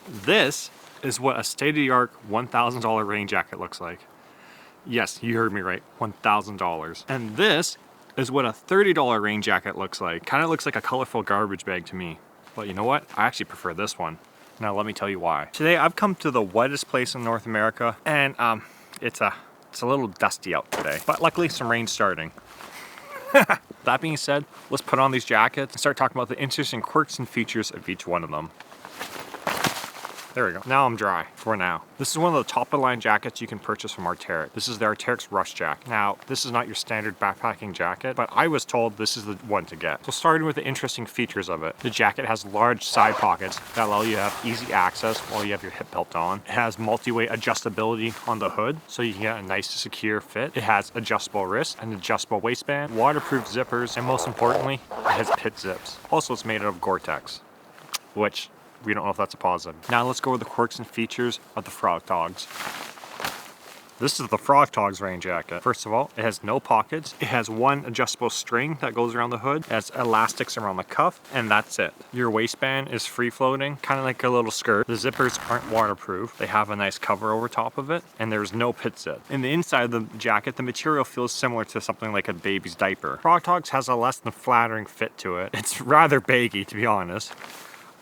This is what a state-of-the-art $1,000 rain jacket looks like. Yes, you heard me right, $1,000. And this is what a $30 rain jacket looks like. Kind of looks like a colorful garbage bag to me. But you know what? I actually prefer this one. Now let me tell you why. Today I've come to the wettest place in North America, and it's a little dusty out today. But luckily some rain's starting. That being said, let's put on these jackets and start talking about the interesting quirks and features of each one of them. There we go. Now I'm dry for now. This is one of the top of the line jackets you can purchase from Arc'teryx. This is the Arc'teryx Rush Jacket. Now, this is not your standard backpacking jacket, but I was told this is the one to get. So starting with the interesting features of it. The jacket has large side pockets that allow you to have easy access while you have your hip belt on. It has multi-weight adjustability on the hood, so you can get a nice secure fit. It has adjustable wrists, an adjustable waistband, waterproof zippers, and most importantly, it has pit zips. Also, it's made out of gore-tex, which we don't know if that's a positive. Now let's go over the quirks and features of the Frog Toggs. This is the Frog Toggs rain jacket. First of all, it has no pockets. It has one adjustable string that goes around the hood. It has elastics around the cuff, and that's it. Your waistband is free floating, kind of like a little skirt. The zippers aren't waterproof. They have a nice cover over top of it, and there's no pit zip. In the inside of the jacket, the material feels similar to something like a baby's diaper. Frog Toggs has a less than flattering fit to it. It's rather baggy, to be honest.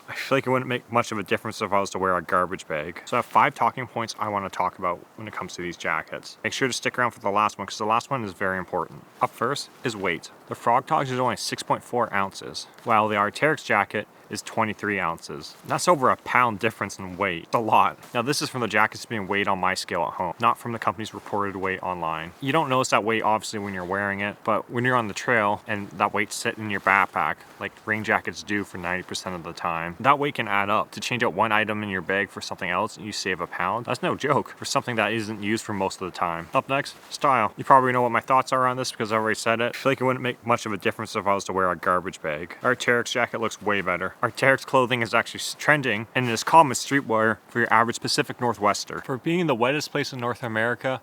I feel like it wouldn't make much of a difference if I was to wear a garbage bag. So I have 5 talking points I want to talk about when it comes to these jackets. Make sure to stick around for the last one because the last one is very important. Up first is weight. The Frog Toggs is only 6.4 ounces, while the Arc'teryx jacket is 23 ounces. That's over a pound difference in weight. It's a lot. Now this is from the jackets being weighed on my scale at home, not from the company's reported weight online. You don't notice that weight obviously when you're wearing it, but when you're on the trail and that weight's sitting in your backpack, like rain jackets do for 90% of the time, that weight can add up. To change out one item in your bag for something else, you save a pound. That's no joke for something that isn't used for most of the time. Up next, style. You probably know what my thoughts are on this because I already said it. I feel like it wouldn't make much of a difference if I was to wear a garbage bag. Arc'teryx jacket looks way better. Arc'teryx clothing is actually trending and is common streetwear for your average Pacific Northwester. For being the wettest place in North America,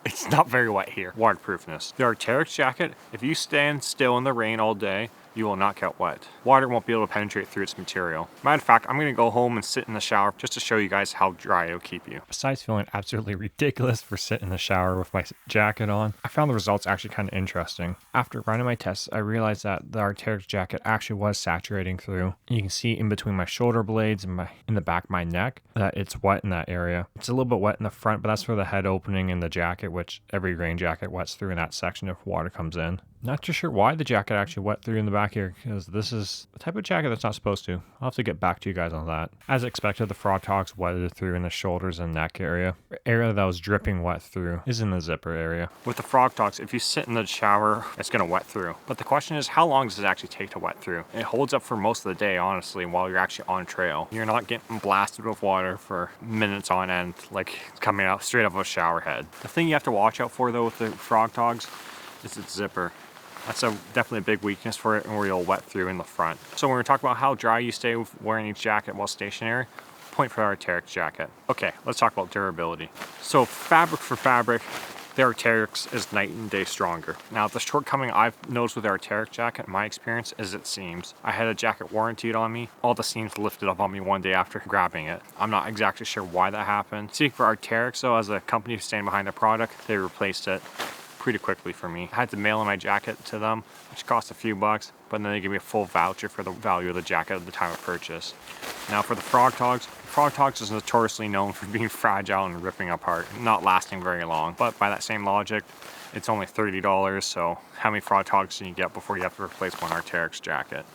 it's not very wet here. Waterproofness. The Arc'teryx jacket, if you stand still in the rain all day, you will not get wet. Water won't be able to penetrate through its material. Matter of fact, I'm gonna go home and sit in the shower just to show you guys how dry it'll keep you. Besides feeling absolutely ridiculous for sitting in the shower with my jacket on, I found the results actually kind of interesting. After running my tests, I realized that the Arc'teryx jacket actually was saturating through. You can see in between my shoulder blades and in the back of my neck that it's wet in that area. It's a little bit wet in the front, but that's for the head opening in the jacket, which every rain jacket wets through in that section if water comes in. Not too sure why the jacket actually wet through in the back here, because this is the type of jacket that's not supposed to. I'll have to get back to you guys on that. As expected, the Frog Toggs wetted through in the shoulders and neck area. The area that was dripping wet through is in the zipper area. With the Frog Toggs, if you sit in the shower, it's going to wet through. But the question is, how long does it actually take to wet through? It holds up for most of the day, honestly, while you're actually on trail. You're not getting blasted with water for minutes on end, like coming out straight out of a shower head. The thing you have to watch out for, though, with the Frog Toggs is its zipper. That's definitely a big weakness for it, and where you'll wet through in the front. So when we're talking about how dry you stay wearing each jacket while stationary, point for our Arc'teryx jacket. Okay, let's talk about durability. So fabric for fabric, the Arc'teryx is night and day stronger. Now the shortcoming I've noticed with the Arc'teryx jacket, in my experience, is its seams. I had a jacket warranted on me. All the seams lifted up on me one day after grabbing it. I'm not exactly sure why that happened. Speaking for Arc'teryx, though, as a company standing behind the product, they replaced it pretty quickly for me. I had to mail in my jacket to them, which cost a few bucks, but then they gave me a full voucher for the value of the jacket at the time of purchase. Now for the Frog Toggs is notoriously known for being fragile and ripping apart, not lasting very long. But by that same logic, it's only $30, so how many Frog Toggs can you get before you have to replace one Arc'teryx jacket?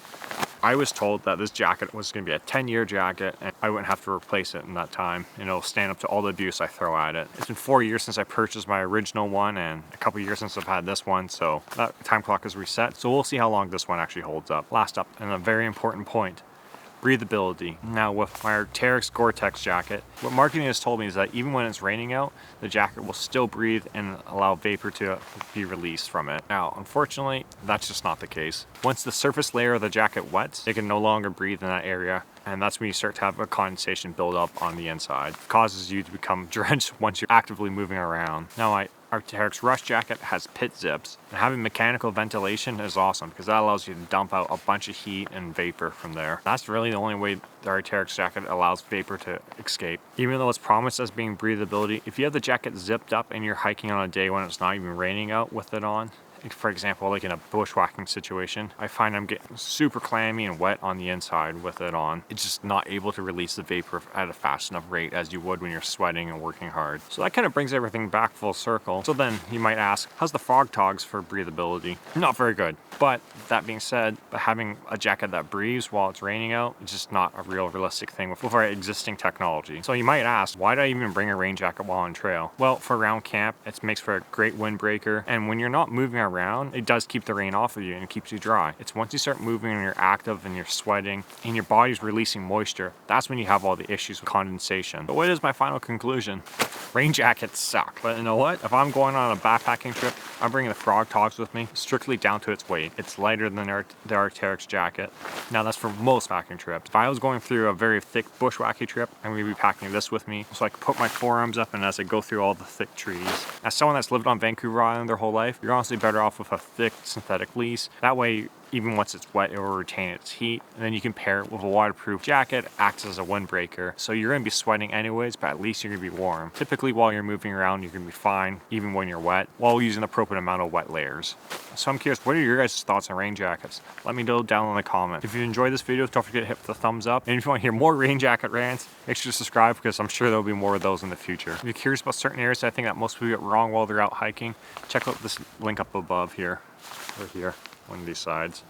I was told that this jacket was going to be a 10-year jacket and I wouldn't have to replace it in that time, and it'll stand up to all the abuse I throw at it. It's been 4 years since I purchased my original one and a couple years since I've had this one, so that time clock is reset. So we'll see how long this one actually holds up. Last up, and a very important point, breathability. Now with my Arc'teryx Gore-Tex jacket, what marketing has told me is that even when it's raining out, the jacket will still breathe and allow vapor to be released from it. Now, unfortunately, that's just not the case. Once the surface layer of the jacket wets, it can no longer breathe in that area, and that's when you start to have a condensation build up on the inside. It causes you to become drenched once you're actively moving around. Now, Arc'teryx Rush jacket has pit zips, and having mechanical ventilation is awesome because that allows you to dump out a bunch of heat and vapor from there. That's really the only way the Arc'teryx jacket allows vapor to escape. Even though it's promised as being breathability, if you have the jacket zipped up and you're hiking on a day when it's not even raining out with it on, for example, like in a bushwhacking situation, I find I'm getting super clammy and wet on the inside with it on. It's just not able to release the vapor at a fast enough rate as you would when you're sweating and working hard. So that kind of brings everything back full circle. So then you might ask, how's the frog togs for breathability? Not very good. But that being said, having a jacket that breathes while it's raining out is just not a real realistic thing with our existing technology. So you might ask, why do I even bring a rain jacket while on trail? Well, for around camp, it makes for a great windbreaker. And when you're not moving around, it does keep the rain off of you and it keeps you dry. It's once you start moving and you're active and you're sweating and your body's releasing moisture, that's when you have all the issues with condensation. But what is my final conclusion? Rain jackets suck. But you know what? If I'm going on a backpacking trip, I'm bringing the frog togs with me, strictly down to its weight. It's lighter than the Arc'teryx jacket. Now that's for most packing trips. If I was going through a very thick bushwhacking trip, I'm going to be packing this with me so I can put my forearms up and as I go through all the thick trees. As someone that's lived on Vancouver Island their whole life, you're honestly better off with a thick synthetic fleece. That way, even once it's wet, it will retain its heat. And then you can pair it with a waterproof jacket, acts as a windbreaker. So you're gonna be sweating anyways, but at least you're gonna be warm. Typically while you're moving around, you're gonna be fine, even when you're wet, while using the appropriate amount of wet layers. So I'm curious, what are your guys' thoughts on rain jackets? Let me know down in the comments. If you enjoyed this video, don't forget to hit the thumbs up. And if you want to hear more rain jacket rants, make sure to subscribe because I'm sure there'll be more of those in the future. If you're curious about certain areas I think that most people get wrong while they're out hiking, check out this link up above here, or here, one of these sides.